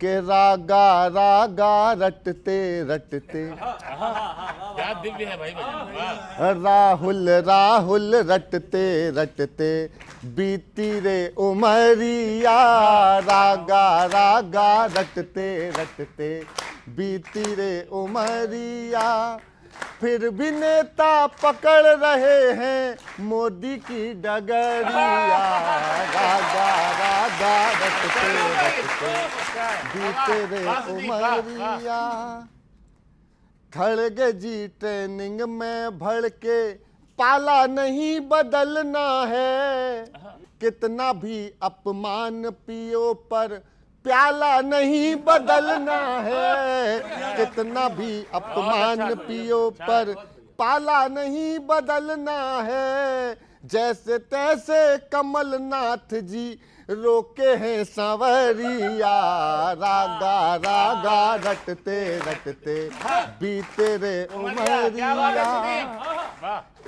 के रागा रागा रटते रटते, क्या दिव्य है भाई भजन। राहुल राहुल रटते रटते बीती रे उमरिया, रागा रागा रटते रटते बीती रे उमरिया। फिर भी नेता पकड़ रहे हैं मोदी की डगरिया, रागा रागा रटते रटते बीते रे उमरिया। खड़गे जी ट्रेनिंग में भड़ के पाला नहीं बदलना है, कितना भी अपमान पियो पर प्याला नहीं बदलना है, कितना भी अपमान पियो पर पाला नहीं बदलना है। जैसे तैसे कमलनाथ जी रोके हैं सांवरिया, रागा रागा रटते रटते बीते रे उमरिया।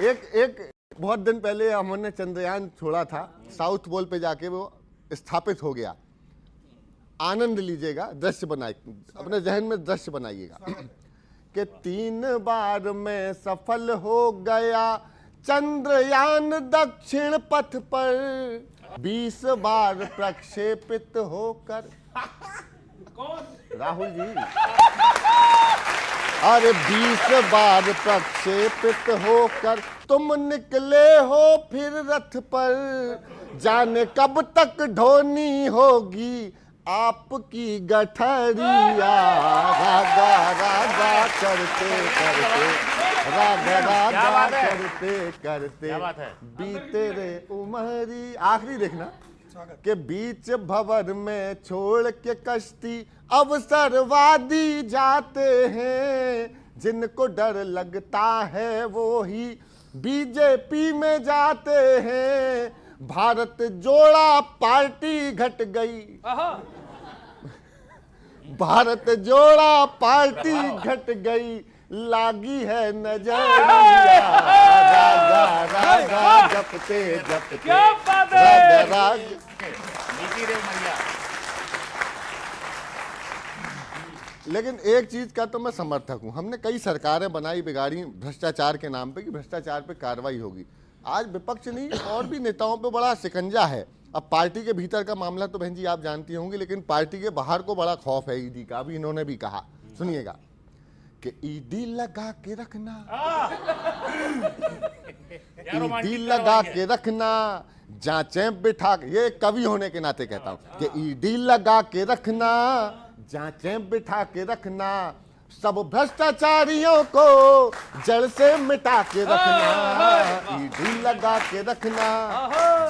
एक बहुत दिन पहले हमने चंद्रयान छोड़ा था, साउथ पोल पे जाके वो स्थापित हो गया। आनंद लीजिएगा, दृश्य बनाए, अपने जहन में दृश्य बनाइएगा कि 3 बार में सफल हो गया चंद्रयान दक्षिण पथ पर, 20 बार प्रक्षेपित होकर। राहुल जी, अरे 20 बार प्रक्षेपित होकर तुम निकले हो फिर रथ पर, जाने कब तक ढोनी होगी आपकी गठरिया, रागा रागा करते करते, रागा रागा करते करते बीते रे उमरी। आखिरी देखना कि बीच भंवर में छोड़ के कश्ती अवसरवादी जाते हैं, जिनको डर लगता है वो ही बीजेपी में जाते हैं। भारत जोड़ा पार्टी घट गई, भारत जोड़ा पार्टी घट गई, लागी है नजरिया, रागा रागा जपते जपते, रागा राग। लेकिन एक चीज का तो मैं समर्थक हूं, हमने कई सरकारें बनाई बिगाड़ी भ्रष्टाचार के नाम पे कि भ्रष्टाचार पे कार्रवाई होगी। आज विपक्ष नहीं और भी नेताओं पे बड़ा शिकंजा है। अब पार्टी के भीतर का मामला तो बहन जी आप जानती होंगी, लेकिन पार्टी के बाहर को बड़ा खौफ है ईडी का। अभी इन्होंने भी कहा, सुनिएगा कि ईडी लगा के रखना, ईडी लगा के रखना, जांचें बिठा के, ये कवि होने के नाते कहता हूं कि ईडी लगा के रखना, जांचें बिठा के रखना, सब भ्रष्टाचारियों को जड़ से मिटा के रखना, ईडी लगा के रखना,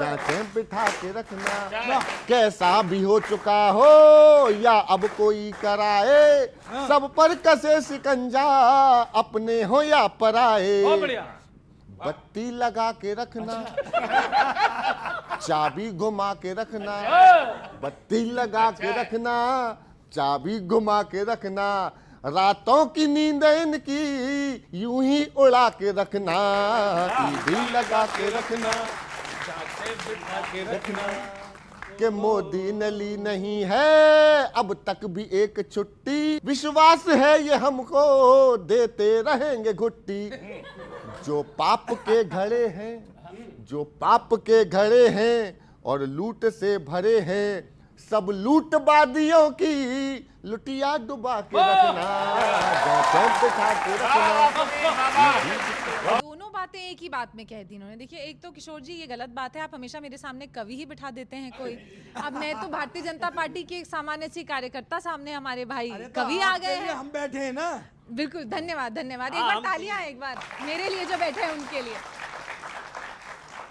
जांचें बिठा के रखना। कैसा भी हो चुका हो या अब कोई कराए, सब पर कसे शिकंजा, अपने हो या पराए। बत्ती लगा के रखना, चाबी घुमा के रखना, बत्ती लगा के रखना, चाबी घुमा के रखना, रातों की नींद इनकी यूं ही उड़ा के रखना, ईडी लगा के रखना, बिठा के रखना। कि मोदी ने ली नहीं है अब तक भी एक छुट्टी, विश्वास है ये हमको देते रहेंगे घुट्टी। जो पाप के घड़े हैं, जो पाप के घड़े हैं और लूट से भरे हैं, सब लूटबादियों की लुटिया डुबा के रखना, बिठा के रखना। दोनों बातें एक ही बात में कह दी इन्होंने। देखिए, एक तो किशोर जी ये गलत बात है, आप हमेशा मेरे सामने कवि ही बिठा देते हैं कोई। अब मैं तो भारतीय जनता पार्टी की एक सामान्य सी कार्यकर्ता, सामने हमारे भाई कवि आ गए हैं। हम बैठे हैं ना। बिल्कुल, धन्यवाद धन्यवाद। एक बार तालियां, एक बार मेरे लिए जो बैठे हैं उनके लिए।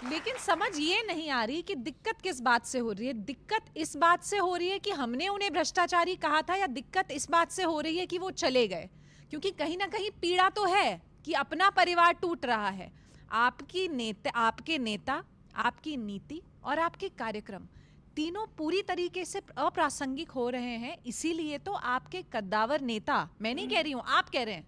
लेकिन समझ ये नहीं आ रही कि दिक्कत किस बात से हो रही है। दिक्कत इस बात से हो रही है कि हमने उन्हें भ्रष्टाचारी कहा था, या दिक्कत इस बात से हो रही है कि वो चले गए? क्योंकि कहीं ना कहीं पीड़ा तो है कि अपना परिवार टूट रहा है। आपके नेता, आपकी नीति और आपके कार्यक्रम तीनों पूरी तरीके से अप्रासंगिक हो रहे हैं। इसीलिए तो आपके कद्दावर नेता, मैं नहीं कह रही हूं, आप कह रहे हैं,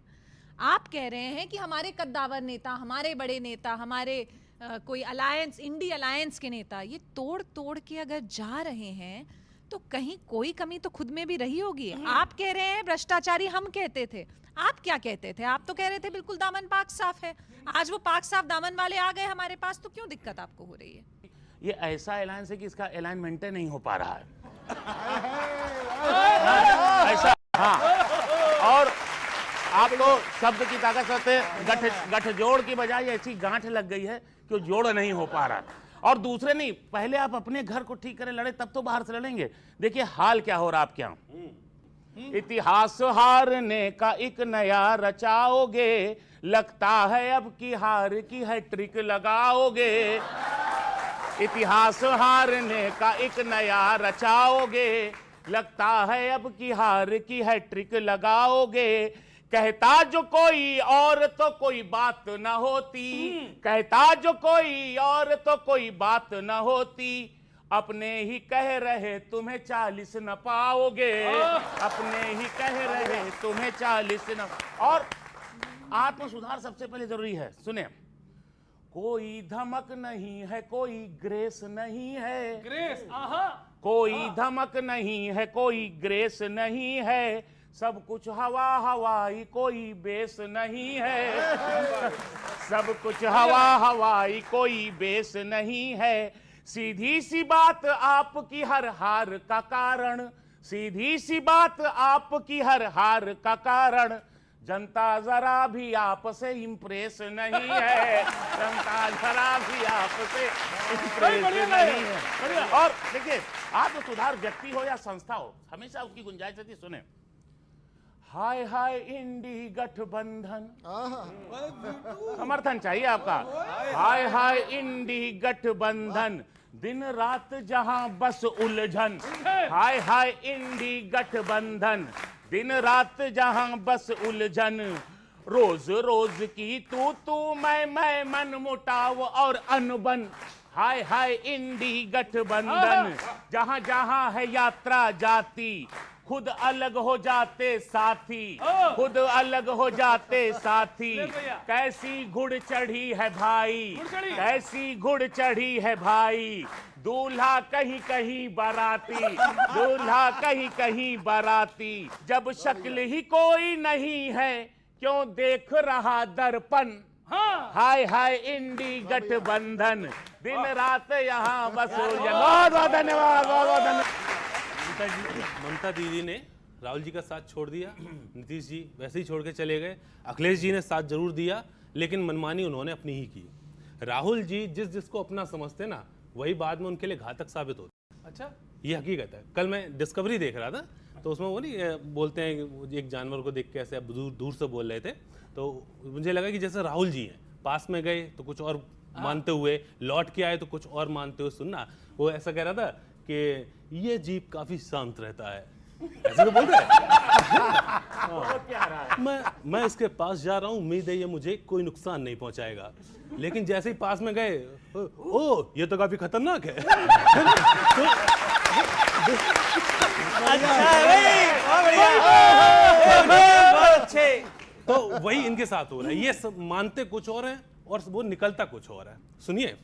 आप कह रहे हैं कि हमारे कद्दावर नेता, हमारे बड़े नेता, हमारे कोई अलायंस, इंडी अलायंस के नेता ये तोड़ तोड़ के अगर जा रहे हैं, तो कहीं कोई कमी तो खुद में भी रही होगी। आप कह रहे हैं भ्रष्टाचारी हम कहते थे, आप क्या कहते थे? आप तो कह रहे थे बिल्कुल दामन पाक साफ है। आज वो पाक साफ दामन वाले आ गए हमारे पास, तो क्यों दिक्कत आपको हो रही है? ये ऐसा अलायंस है कि इसका अलाइनमेंट नहीं हो पा रहा है। ऐसा, हाँ। और आप तो शब्द की ताकत से गठजोड़ की बजाय ऐसी गांठ लग गई है कि वो जोड़ नहीं हो पा रहा। और दूसरे नहीं, पहले आप अपने घर को ठीक करें, लड़े, तब तो बाहर से लड़ेंगे। देखिए हाल क्या हो रहा आप क्या, इतिहास हारने का एक नया रचाओगे, लगता है अब की हार की हैट्रिक लगाओगे। इतिहास हारने का एक नया रचाओगे, लगता है अब की हार की हैट्रिक लगाओगे। कहता जो कोई और तो कोई बात न होती, कहता जो कोई और तो कोई बात न होती, अपने ही कह रहे तुम्हें 40 न पाओगे, अपने ही कह रहे तुम्हें 40 न। और आत्म सुधार सबसे पहले जरूरी है। सुने, कोई धमक नहीं है, कोई ग्रेस नहीं है, ग्रेस, कोई धमक नहीं है, कोई ग्रेस नहीं है, सब कुछ हवा हवाई, कोई बेस नहीं है। सब कुछ हवा हवाई, कोई बेस नहीं है। सीधी सी बात आपकी हर हार का कारण, सीधी सी बात आपकी हर हार का कारण, जनता जरा भी आपसे इम्प्रेस नहीं है, जनता जरा भी आपसे इम्प्रेस नहीं है। और देखिए, आत्म सुधार व्यक्ति हो या संस्था हो, हमेशा उसकी गुंजाइश रहती। सुने, हाय हाय इंडी गठबंधन, समर्थन चाहिए आपका। हाय हाय इंडी गठबंधन, दिन रात जहां बस उलझन। हाय हाय इंडी गठबंधन, दिन रात जहां बस उलझन। रोज रोज की तू मैं मन मुटाव और अनबन। हाय हाय इंडी गठबंधन, जहां जहां है यात्रा जाती, खुद अलग हो जाते साथी, खुद अलग हो जाते साथी। कैसी घुड़ चढ़ी है भाई, कैसी घुड़ चढ़ी है भाई, दूल्हा कहीं कहीं बाराती, दूल्हा कहीं कहीं बाराती। जब शक्ल ही कोई नहीं है, क्यों देख रहा दर्पण। हाय हाय इंडी गठबंधन, दिन रात यहाँ बस। बहुत बहुत धन्यवाद, बहुत बहुत धन्यवाद। ममता दीदी ने राहुल जी का साथ छोड़ दिया, नीतीश जी वैसे ही छोड़ के चले गए, अखिलेश जी ने साथ जरूर दिया, लेकिन मनमानी उन्होंने अपनी ही की। राहुल जी जिसको अपना समझते ना, वही बाद में उनके लिए घातक साबित होता। अच्छा, ये हकीकत है। कल मैं डिस्कवरी देख रहा था, तो उसमें वो नहीं बोलते हैं एक जानवर को देख के ऐसे दूर से बोल रहे थे, तो मुझे लगा कि जैसे राहुल जी हैं, पास में गए तो कुछ और मानते हुए, लौट के आए तो कुछ और मानते हुए। सुनना, वो ऐसा कह रहा था कि ये जीप काफी शांत रहता है, ऐसे तो बोल रहे हैं। मैं इसके पास जा रहा हूँ, उम्मीद है ये मुझे कोई नुकसान नहीं पहुंचाएगा। लेकिन जैसे ही पास में गए, ओ ये तो काफी खतरनाक है। तो वही इनके साथ हो रहा है, ये सब मानते कुछ और हैं और वो निकलता कुछ और है। सुनिए,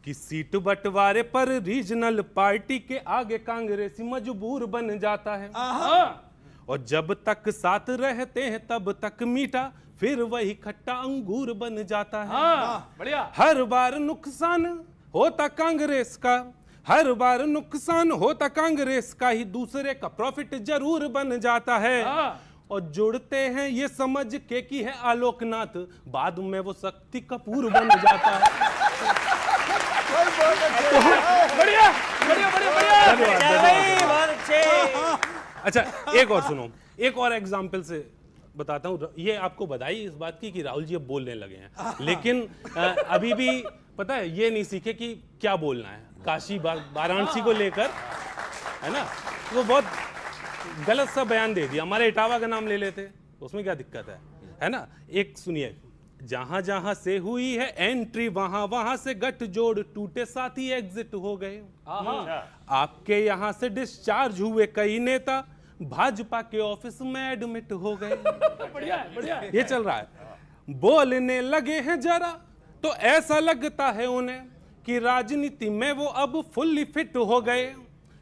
कि सीट बंटवारे पर रीजनल पार्टी के आगे कांग्रेसी मजबूर बन जाता है, और जब तक साथ रहते हैं तब तक मीठा, फिर वही खट्टा अंगूर बन जाता है। बढ़िया। हर बार नुकसान होता कांग्रेस का, हर बार नुकसान होता कांग्रेस का ही, दूसरे का प्रॉफिट जरूर बन जाता है। और जुड़ते हैं ये समझ के कि है आलोकनाथ, बाद में वो शक्ति कपूर बन जाता है। बढ़िया बढ़िया बढ़िया बढ़िया। अच्छा, एक और सुनो, एक और एग्जाम्पल से बताता हूँ। ये आपको बधाई इस बात की कि राहुल जी अब बोलने लगे हैं, लेकिन अभी भी पता है ये नहीं सीखे कि क्या बोलना है काशी वाराणसी को लेकर, है ना। वो बहुत गलत सा बयान दे दिया, हमारे इटावा का नाम ले लेते, उसमें क्या दिक्कत है ना। एक सुनिए, जहां जहां से हुई है एंट्री, वहां वहां से गठजोड़ टूटे, साथी एग्जिट हो गए। आपके यहां से डिस्चार्ज हुए कई नेता, भाजपा के ऑफिस में एडमिट हो गए। बढ़िया बढ़िया, ये चल रहा है। बोलने लगे हैं जरा तो ऐसा लगता है उन्हें कि राजनीति में वो अब फुल्ली फिट हो गए,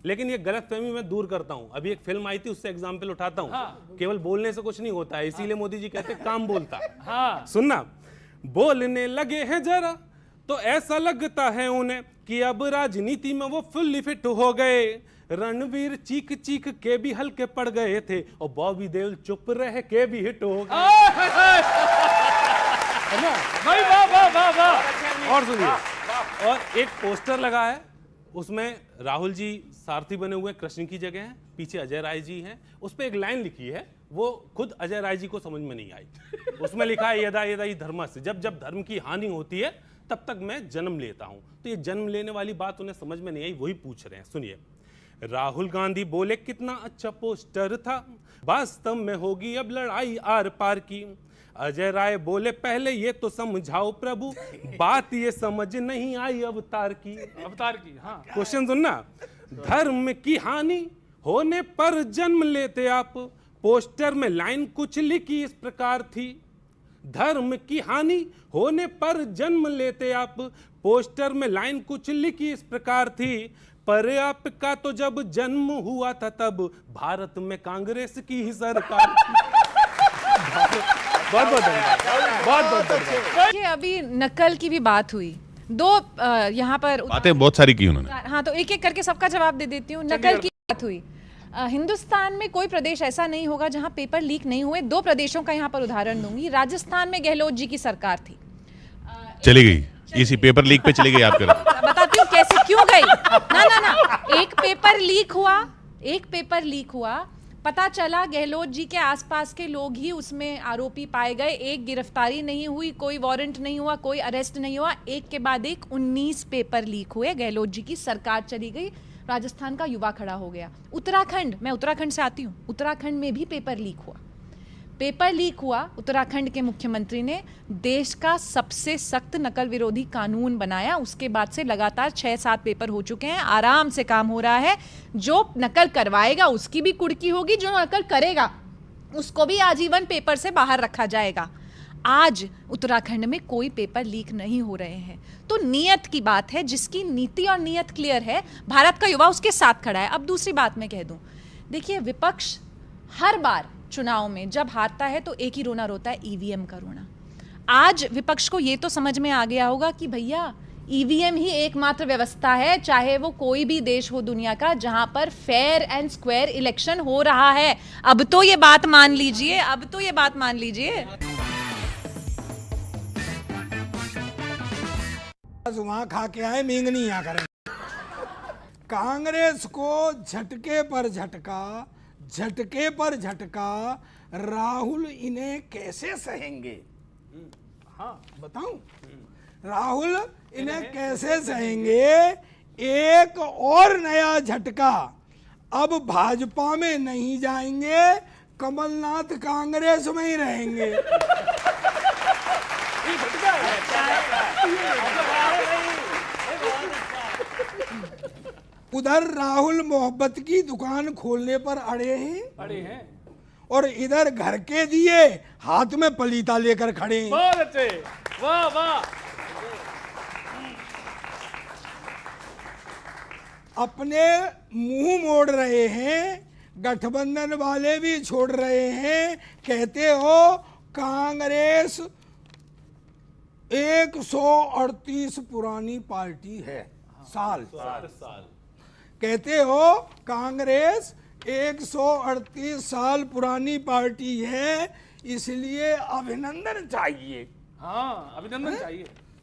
लेकिन ये गलतफहमी मैं दूर करता हूं। अभी एक फिल्म आई थी, उससे एग्जाम्पल उठाता हूं। केवल बोलने से कुछ नहीं होता है, इसीलिए मोदी जी कहते हैं काम बोलता है। सुनना, बोलने लगे हैं जरा तो ऐसा लगता है उन्हें कि अब राजनीति में वो फुल्ली फिट हो गए। रणवीर चीख चीख के भी हल्के पड़ गए थे और बॉबी देओल चुप रह के भी हिट हो गए। है ना? और सुनिए, और एक पोस्टर लगा है, उसमें राहुल जी सारथी बने हुए कृष्ण की जगह हैं, पीछे अजय राय जी हैं। उस पर एक लाइन लिखी है, वो खुद अजय राय जी को समझ में नहीं आई। उसमें लिखा है यदा यदा ही धर्मस्य, जब जब धर्म की हानि होती है तब तक मैं जन्म लेता हूं। तो ये जन्म लेने वाली बात उन्हें समझ में नहीं आई, वही पूछ रहे हैं। सुनिए, राहुल गांधी बोले कितना अच्छा पोस्टर था, वास्तव में होगी अब लड़ाई आर पार की। अजय राय बोले पहले ये तो समझाओ प्रभु, बात ये समझ नहीं आई अवतार की। हाँ, क्वेश्चन सुनना, धर्म की हानि होने पर जन्म लेते आप। पोस्टर में लाइन कुछ लिखी इस प्रकार थी, धर्म की हानि होने पर जन्म लेते आप। पोस्टर में लाइन कुछ लिखी इस प्रकार थी, पर आपका तो जब जन्म हुआ था तब भारत में कांग्रेस की ही सरकार थी। बहुत बहुत धन्यवाद, बहुत बहुत धन्यवाद। देखिए, अभी नकल की भी बात हुई, दो यहाँ पर बातें बहुत सारी की उन्होंने। हाँ, तो एक एक करके सबका जवाब दे देती हूँ। नकल की बात हुई, हिंदुस्तान में कोई प्रदेश ऐसा नहीं होगा जहां पेपर लीक नहीं हुए। दो प्रदेशों का यहां पर उदाहरण दूंगी। राजस्थान में गहलोत जी की सरकार थी, चली गई, इसी पेपर लीक पे चली गई आपके। बताती हूँ कैसे, क्यों गई। ना, एक पेपर लीक हुआ, पता चला गहलोत जी के आसपास के लोग ही उसमें आरोपी पाए गए। एक गिरफ्तारी नहीं हुई, कोई वारंट नहीं हुआ, कोई अरेस्ट नहीं हुआ। एक के बाद एक 19 पेपर लीक हुए, गहलोत जी की सरकार चली गई, राजस्थान का युवा खड़ा हो गया। उत्तराखंड, मैं उत्तराखंड से आती हूँ, उत्तराखंड में भी पेपर लीक हुआ। उत्तराखंड के मुख्यमंत्री ने देश का सबसे सख्त नकल विरोधी कानून बनाया। उसके बाद से लगातार 6-7 पेपर हो चुके हैं, आराम से काम हो रहा है। जो नकल करवाएगा उसकी भी कुर्की होगी, जो नकल करेगा उसको भी आजीवन पेपर से बाहर रखा जाएगा। आज उत्तराखंड में कोई पेपर लीक नहीं हो रहे हैं, तो नीयत की बात है। जिसकी नीति और नीयत क्लियर है, भारत का युवा उसके साथ खड़ा है। अब दूसरी बात मैं कह दूं, देखिए, विपक्ष हर बार चुनाव में जब हारता है तो एक ही रोना रोता है, ईवीएम का रोना। आज विपक्ष को ये तो समझ में आ गया होगा कि भैया ईवीएम ही एकमात्र व्यवस्था है, चाहे वो कोई भी देश हो दुनिया का, जहां पर फेयर एंड स्क्वायर इलेक्शन हो रहा है। अब तो ये बात मान लीजिए। वहां खा के आए, मींगनी यहाँ करें। कांग्रेस को झटके पर झटका, राहुल इन्हें कैसे सहेंगे? हाँ, बताऊं, राहुल इन्हें कैसे सहेंगे? एक और नया झटका, अब भाजपा में नहीं जाएंगे, कमलनाथ कांग्रेस में ही रहेंगे। उधर राहुल मोहब्बत की दुकान खोलने पर अड़े हैं और इधर घर के दिए हाथ में पलीता लेकर खड़े हैं। बहुत अच्छे, वाह वाह। अपने मुंह मोड़ रहे हैं, गठबंधन वाले भी छोड़ रहे हैं। कहते हो कांग्रेस 138 पुरानी पार्टी है, साल। कहते हो कांग्रेस 138 साल पुरानी पार्टी है, इसलिए अभिनंदन चाहिए। हाँ,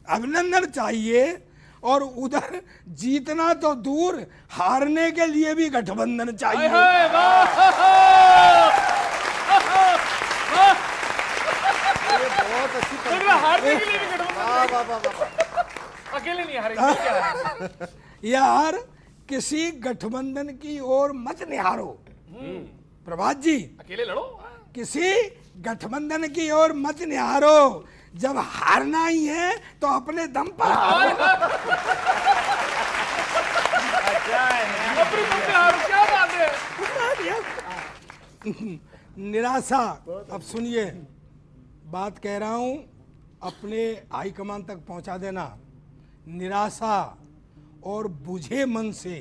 अभिनंदन चाहिए। और उधर जीतना तो दूर, हारने के लिए भी गठबंधन चाहिए। बहुत अच्छी हारने के लिए भी गठबंधन, अकेले नहीं हारेंगे। यार, किसी गठबंधन की ओर मत निहारो प्रभात जी, अकेले लड़ो। किसी गठबंधन की ओर मत निहारो। जब हारना ही है तो अपने दम पर हारो। अपनी दम पे हारो, क्या बात है। निराशा, अब सुनिए, बात कह रहा हूं, अपने हाईकमान तक पहुंचा देना। निराशा और बुझे मन से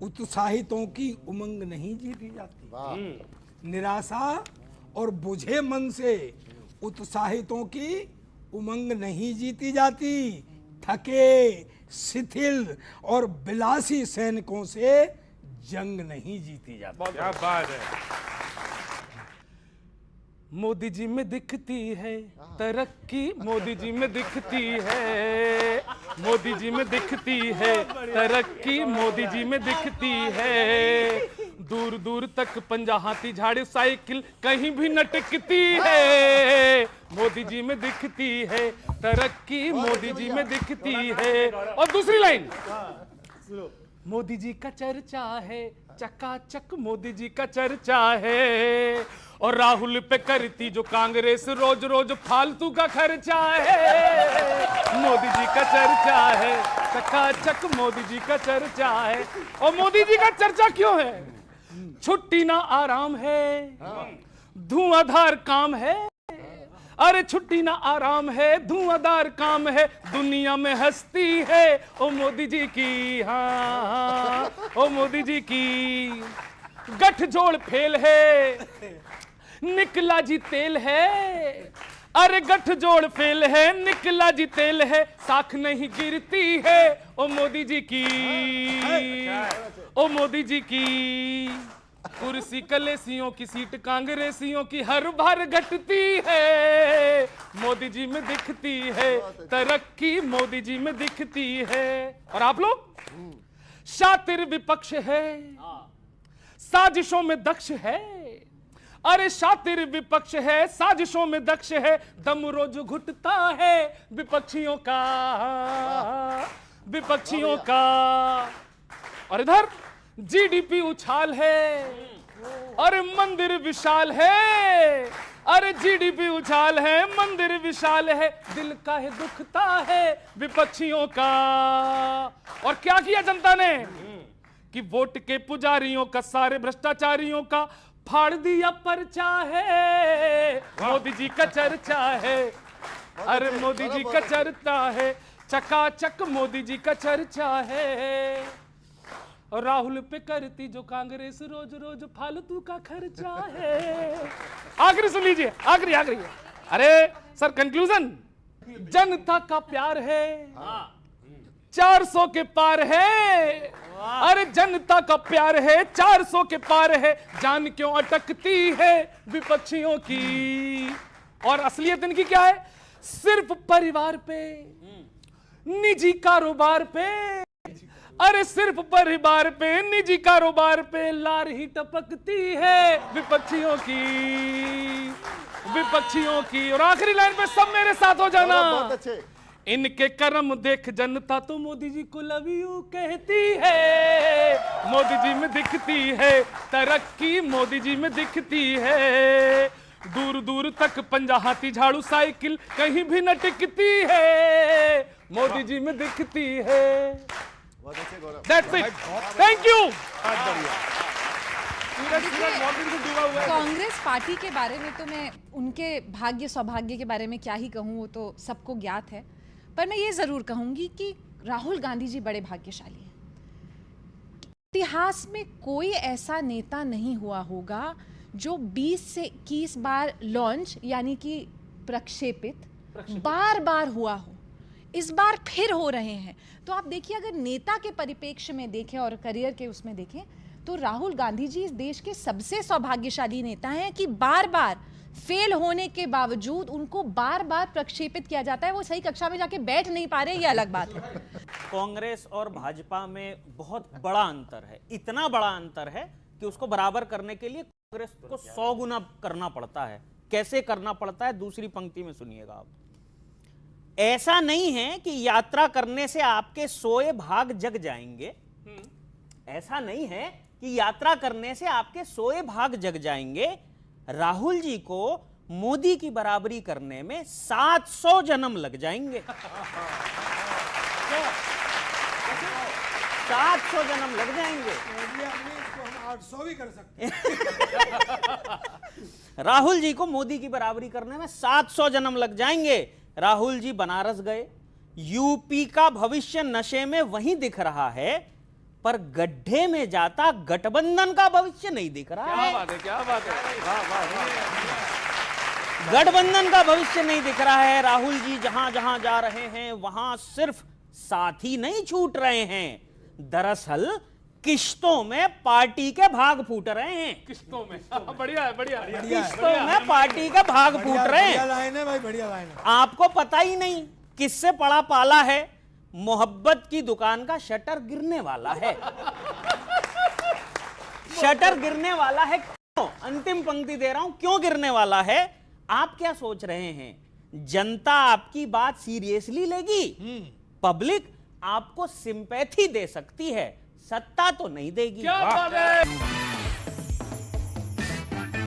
उत्साहितों की उमंग नहीं जीती जाती। निराशा और बुझे मन से उत्साहितों की उमंग नहीं जीती जाती। थके, शिथिल और बिलासी सैनिकों से जंग नहीं जीती जाती। क्या बात है। मोदी जी में दिखती है तरक्की, मोदी जी में दिखती है, मोदी जी में दिखती है तरक्की, मोदी जी में दिखती है। दूर दूर तक पंजा हाथी झाड़े साइकिल कहीं भी न टिकती है। मोदी जी में दिखती है तरक्की, मोदी जी में दिखती है। और दूसरी लाइन, मोदी जी का चर्चा है चकाचक, मोदी जी का चर्चा है। और राहुल पे करती जो कांग्रेस रोज रोज फालतू का खर्चा है। मोदी जी का चर्चा है चकाचक, मोदी जी का चर्चा है। और मोदी जी का चर्चा क्यों है? छुट्टी ना आराम है, धुआंधार काम है। अरे छुट्टी ना आराम है, धुआंधार काम है, दुनिया में हस्ती है ओ मोदी जी की। हाँ ओ मोदी जी की। गठजोड़ फेल है, निकला जी तेल है। अरे गठजोड़ फेल है, निकला जी तेल है, साख नहीं गिरती है ओ मोदी जी की। ओ मोदी जी की। कुर्सी कलेसियों की, सीट कांग्रेसियों की हर बार घटती है। मोदी जी में दिखती है तरक्की, मोदी जी में दिखती है। और आप लोग? शातिर विपक्ष है, साजिशों में दक्ष है। अरे शातिर विपक्ष है, साजिशों में दक्ष है, दम रोज घुटता है विपक्षियों का, विपक्षियों का। और इधर जीडीपी उछाल है, अरे मंदिर विशाल है। अरे जीडीपी उछाल है, मंदिर विशाल है, दिल का है दुखता है विपक्षियों का। और क्या किया जनता ने? कि वोट के पुजारियों का, सारे भ्रष्टाचारियों का फाड़ दिया पर्चा है। मोदी जी का चर्चा है, अरे मोदी जी का चर्चा है चकाचक, मोदी जी का चर्चा है। और राहुल पे करती जो कांग्रेस रोज रोज फालतू का खर्चा है। आखिरी सुन लीजिए, आखिरी। अरे सर कंक्लूजन, जनता का प्यार है 400 के पार है। अरे जनता का प्यार है 400 के पार है, जान क्यों अटकती है विपक्षियों की। और असलियत इनकी क्या है? सिर्फ परिवार पे, निजी कारोबार पे, अरे सिर्फ परिवार पे, निजी कारोबार पे लार ही टपकती है विपक्षियों की, विपक्षियों की। और आखिरी लाइन पे सब मेरे साथ हो जाना। बहुत अच्छे। इनके कर्म देख जनता तो मोदी जी को लव यू कहती है। मोदी जी में दिखती है तरक्की, मोदी जी में दिखती है। दूर दूर तक पंजा हाथी झाड़ू साइकिल कहीं भी न टिकती है। मोदी जी में दिखती है। बहुत अच्छे गौरव। That's it. Thank you. Congress party के बारे में तो मैं उनके भाग्य सौभाग्य के बारे में क्या ही कहूँ, वो तो सबको ज्ञात है। पर मैं ये ज़रूर कहूँगी कि राहुल गांधी जी बड़े भाग्यशाली हैं। इतिहास में कोई ऐसा नेता नहीं हुआ होगा जो 20 से 21 बार लॉन्च यानी कि प्रक्षेपित बार बार हुआ हो। इस बार फिर हो रहे हैं। तो आप देखिए, अगर नेता के परिप्रेक्ष्य में देखें और करियर के उसमें देखें तो राहुल गांधी जी इस देश के सबसे सौभाग्यशाली नेता हैं कि बार बार फेल होने के बावजूद उनको बार बार प्रक्षेपित किया जाता है। वो सही कक्षा में जाके बैठ नहीं पा रहे, ये अलग बात है। कांग्रेस और भाजपा में बहुत बड़ा अंतर है, इतना बड़ा अंतर है कि उसको बराबर करने के लिए कांग्रेस को 100 गुना करना पड़ता है। कैसे करना पड़ता है, दूसरी पंक्ति में सुनिएगा आप। ऐसा नहीं है कि यात्रा करने से आपके सोए भाग जग जाएंगे। ऐसा नहीं है कि यात्रा करने से आपके सोए भाग जग जाएंगे। राहुल जी को मोदी की बराबरी करने में 700 जन्म लग जाएंगे। 700 जन्म लग जाएंगे। 800 भी कर सकते हैं। राहुल जी को मोदी की बराबरी करने में 700 जन्म लग जाएंगे। राहुल जी बनारस गए, यूपी का भविष्य नशे में वहीं दिख रहा है। पर गड्ढे में जाता गठबंधन का भविष्य नहीं दिख रहा है। क्या बात है, वाह वाह वाह। गठबंधन का भविष्य नहीं दिख रहा है। राहुल जी जहां जहां जा रहे हैं वहां सिर्फ साथी नहीं छूट रहे हैं, दरअसल किश्तों में पार्टी के भाग फूट रहे हैं। किस्तों में बढ़िया है, बढ़िया किश्तों में पार्टी के भाग फूट रहे बढ़िया हैं। लाइन है भाई, बढ़िया लाइन है। आपको पता ही नहीं किससे पड़ा पाला है। मोहब्बत की दुकान का शटर गिरने वाला है। शटर गिरने वाला है क्यों? अंतिम पंक्ति दे रहा हूं, क्यों गिरने वाला है? आप क्या सोच रहे हैं? जनता आपकी बात सीरियसली लेगी? पब्लिक आपको सिंपैथी दे सकती है, सत्ता तो नहीं देगी। क्या बात है।